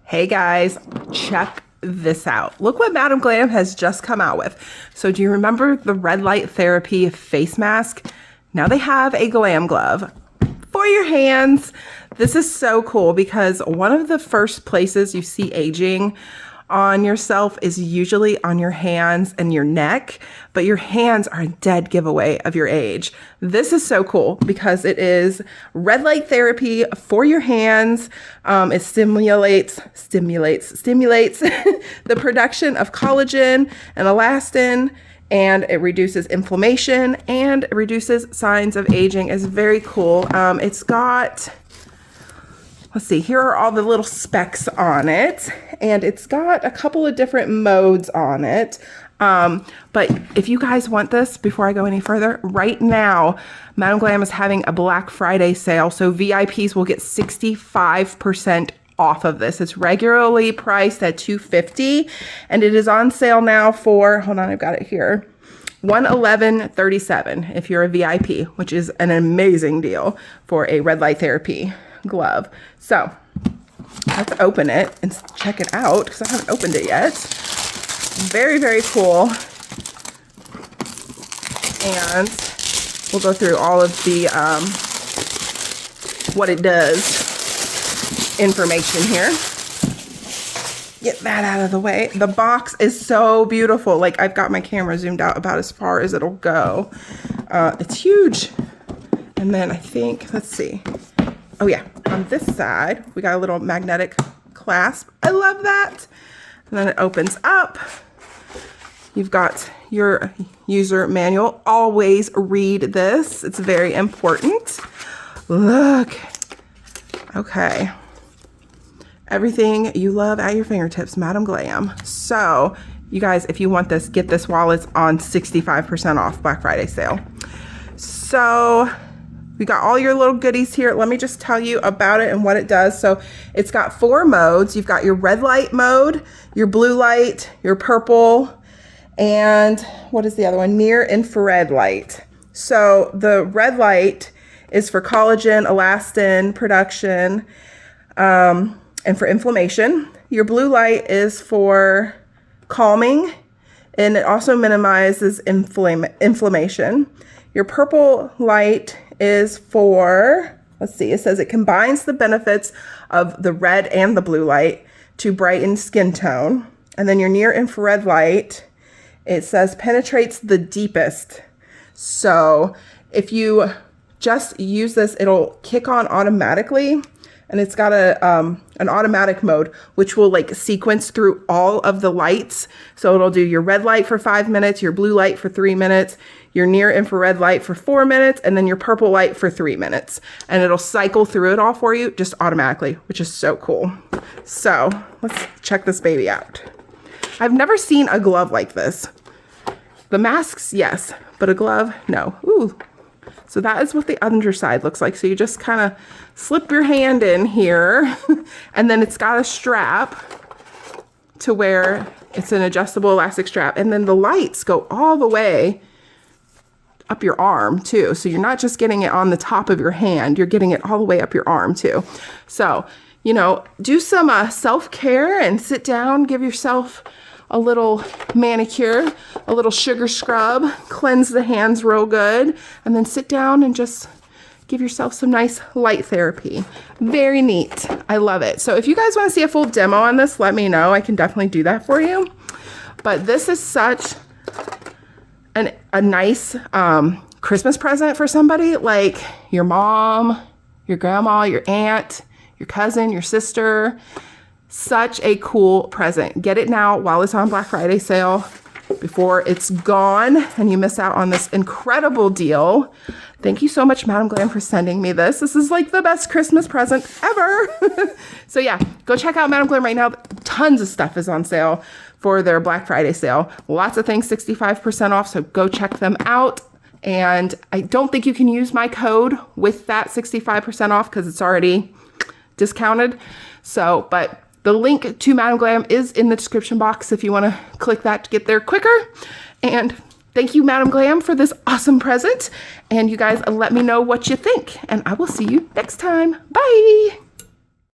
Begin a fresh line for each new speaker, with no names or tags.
Hey guys, check this out. Look what Madam Glam has just come out with. So do you remember the red light therapy face mask? Now they have a glam glove for your hands. This is so cool because one of the first places you see aging on yourself is usually on your hands and your neck, but your hands are a dead giveaway of your age. This is so cool because it is red light therapy for your hands. It stimulates the production of collagen and elastin, and it reduces inflammation and it reduces signs of aging. It's very cool. It's got, let's see, here are all the little specs on it, and it's got a couple of different modes on it. But if you guys want this, before I go any further, right now, Madam Glam is having a Black Friday sale. So VIPs will get 65% off of this. It's regularly priced at $250, and it is on sale now for, hold on, I've got it here, $111.37 if you're a VIP, which is an amazing deal for a red light therapy glove. So let's open it and check it out because I haven't opened it yet. Very, very cool. And we'll go through all of the what it does information here. Get that out of the way. The box is so beautiful. Like, I've got my camera zoomed out about as far as it'll go. It's huge. And then I think, let's see. Oh yeah, on this side, we got a little magnetic clasp. I love that. And then it opens up. You've got your user manual. Always read this. It's very important. Look. Okay. Everything you love at your fingertips, Madam Glam. So, you guys, if you want this, get this while it's on 65% off Black Friday sale. So, we got all your little goodies here. Let me just tell you about it and what it does. So it's got 4 modes. You've got your red light mode, your blue light, your purple, and what is the other one? Near infrared light. So the red light is for collagen, elastin production, and for inflammation. Your blue light is for calming, and it also minimizes inflammation. Your purple light is for, let's see, it says it combines the benefits of the red and the blue light to brighten skin tone. And then your near infrared light, it says penetrates the deepest. So if you just use this, it'll kick on automatically. And it's got an automatic mode, which will like sequence through all of the lights. So it'll do your red light for 5 minutes, your blue light for 3 minutes, your near infrared light for 4 minutes, and then your purple light for 3 minutes. And it'll cycle through it all for you just automatically, which is so cool. So let's check this baby out. I've never seen a glove like this. The masks, yes, but a glove, no. Ooh. So that is what the underside looks like. So you just kind of slip your hand in here, and then it's got a strap to where it's an adjustable elastic strap. And then the lights go all the way up your arm too. So you're not just getting it on the top of your hand, you're getting it all the way up your arm too. So, you know, do some self-care and sit down, give yourself a little manicure, a little sugar scrub, cleanse the hands real good, and then sit down and just give yourself some nice light therapy. Very neat. I love it. So if you guys want to see a full demo on this, let me know. I can definitely do that for you. But this is such a nice Christmas present for somebody, like your mom, your grandma, your aunt, your cousin, your sister. Such a cool present. Get it now while it's on Black Friday sale before it's gone and you miss out on this incredible deal. Thank you so much, Madam Glam, for sending me this. This is like the best Christmas present ever. So yeah, go check out Madam Glam right now. Tons of stuff is on sale for their Black Friday sale. Lots of things 65% off, so go check them out. And I don't think you can use my code with that 65% off because it's already discounted. So, but the link to Madam Glam is in the description box if you want to click that to get there quicker. And thank you, Madam Glam, for this awesome present. And you guys let me know what you think. And I will see you next time. Bye.